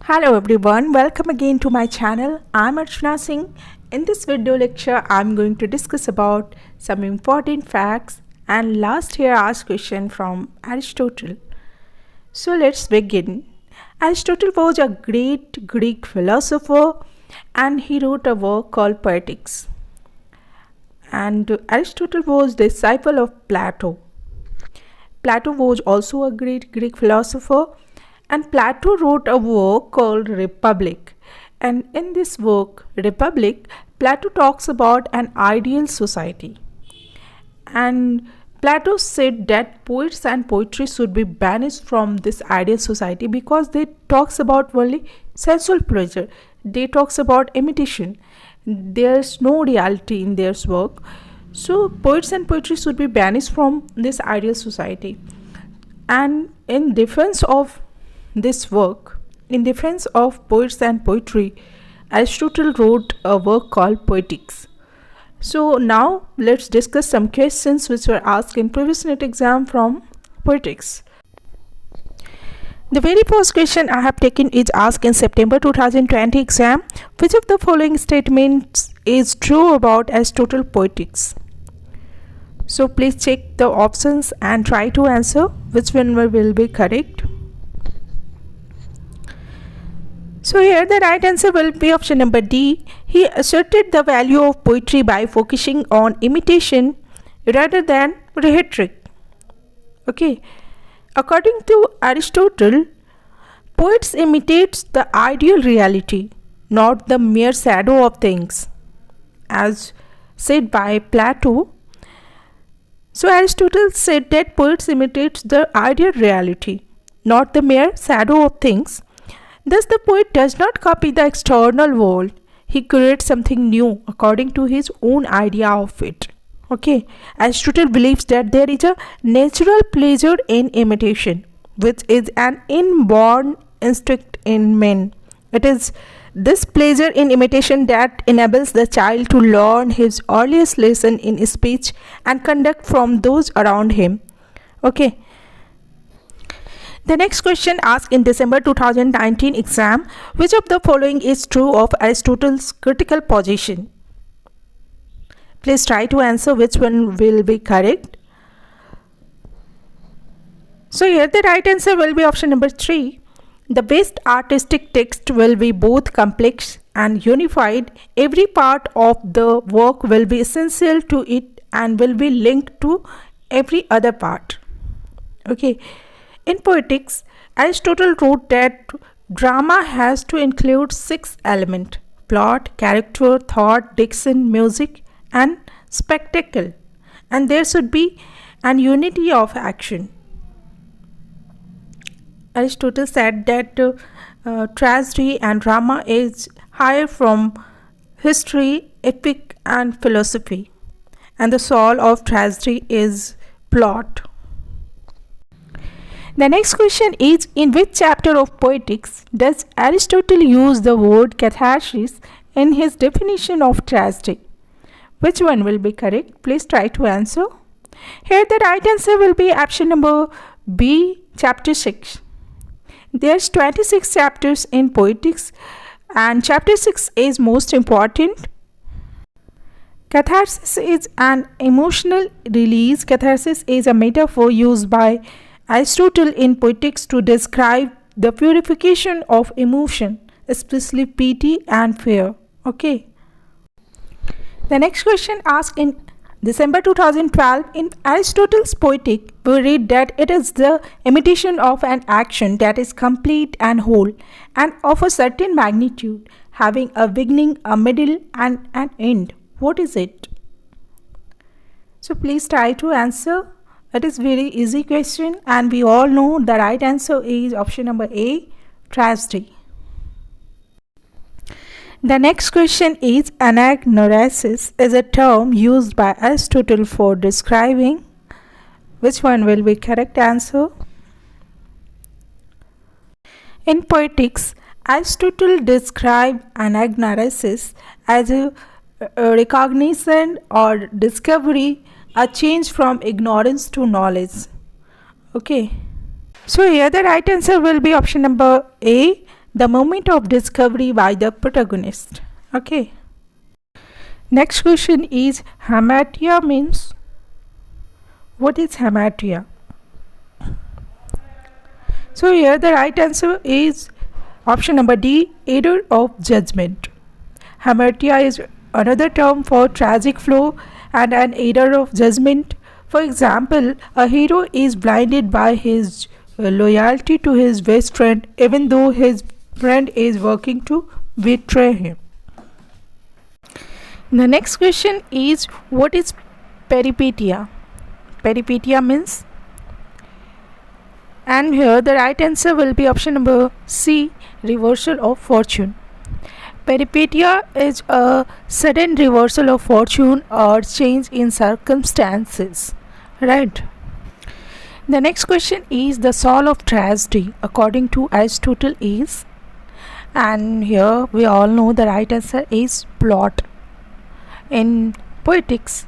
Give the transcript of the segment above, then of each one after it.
Hello everyone, welcome again to my channel. I'm Archana Singh. In this video lecture, I'm going to discuss about some important facts and last year asked question from Aristotle. So let's begin. Aristotle was a great Greek philosopher and he wrote a work called Poetics. And Aristotle was disciple of Plato. Plato was also a great Greek philosopher. And Plato wrote a work called Republic. And in this work, Republic, Plato talks about an ideal society. And Plato said that poets and poetry should be banished from this ideal society because they talks about only sensual pleasure. They talks about imitation. There's no reality in their work. So poets and poetry should be banished from this ideal society. And in defense of this work, in defense of poets and poetry, Aristotle wrote a work called Poetics. So now let's discuss some questions which were asked in previous NET exam from Poetics. The very first question I have taken is asked in September 2020 exam. Which of the following statements is true about Aristotle Poetics? So please check the options and try to answer which one will be correct. So here the right answer will be option number D. He asserted the value of poetry by focusing on imitation rather than rhetoric. Okay. According to Aristotle, poets imitate the ideal reality, not the mere shadow of things, as said by Plato. So Aristotle said that poets imitate the ideal reality, not the mere shadow of things. Thus, the poet does not copy the external world. He creates something new according to his own idea of it. Okay. Aristotle believes that there is a natural pleasure in imitation, which is an inborn instinct in men. It is this pleasure in imitation that enables the child to learn his earliest lesson in speech and conduct from those around him. Okay. The next question asked in December 2019 exam, which of the following is true of Aristotle's critical position? Please try to answer which one will be correct. So here the right answer will be option number 3. The best artistic text will be both complex and unified. Every part of the work will be essential to it and will be linked to every other part. Okay. In Poetics, Aristotle wrote that drama has to include 6 elements: plot, character, thought, diction, music, and spectacle. And there should be an unity of action. Aristotle said that tragedy and drama is higher from history, epic, and philosophy. And the soul of tragedy is plot. The next question is, in which chapter of Poetics does Aristotle use the word catharsis in his definition of tragedy? Which one will be correct? Please try to answer. Here the right answer will be option number B, chapter 6. There's 26 chapters in Poetics and chapter 6 is most important. Catharsis is an emotional release. Catharsis is a metaphor used by Aristotle in Poetics to describe the purification of emotion, especially pity and fear. Okay. The next question asked in December 2012 in Aristotle's Poetic, we read that it is the imitation of an action that is complete and whole and of a certain magnitude, having a beginning, a middle, and an end. What is it? So please try to answer. It is very easy question and we all know the right answer is option number A, tragedy. The next question is, anagnorisis is a term used by Aristotle for describing. Which one will be correct answer? In Poetics, Aristotle described anagnorisis as a recognition or discovery, a change from ignorance to knowledge. Okay. So here the right answer will be option number A, the moment of discovery by the protagonist. Okay. Next question is hamartia means. What is hamartia? So here the right answer is option number D, error of judgment. Hamartia is another term for tragic flaw and an error of judgment. For example, a hero is blinded by his loyalty to his best friend even though his friend is working to betray him. The next question is what is peripeteia? Peripeteia means, and here the right answer will be option number C, reversal of fortune. Peripeteia is a sudden reversal of fortune or change in circumstances, right? The next question is the soul of tragedy according to Aristotle is, and here we all know the right answer is plot. In Poetics,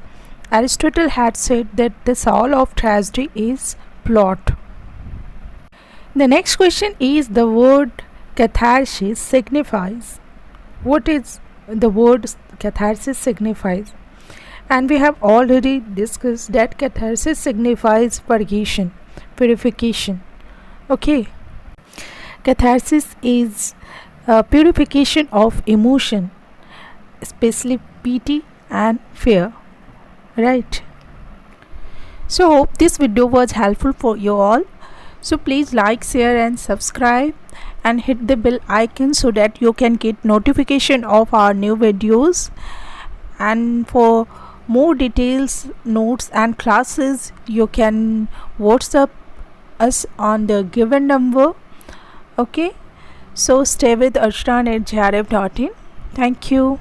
Aristotle had said that the soul of tragedy is plot. The next question is the word catharsis signifies. What is the word catharsis signifies? And we have already discussed that catharsis signifies purgation, purification. Okay. Catharsis is a purification of emotion, especially pity and fear. Right. So hope this video was helpful for you all. So please like, share and subscribe and hit the bell icon so that you can get notification of our new videos. And for more details, notes and classes, you can WhatsApp us on the given number. Okay. So stay with Archana at jrf.in. Thank you.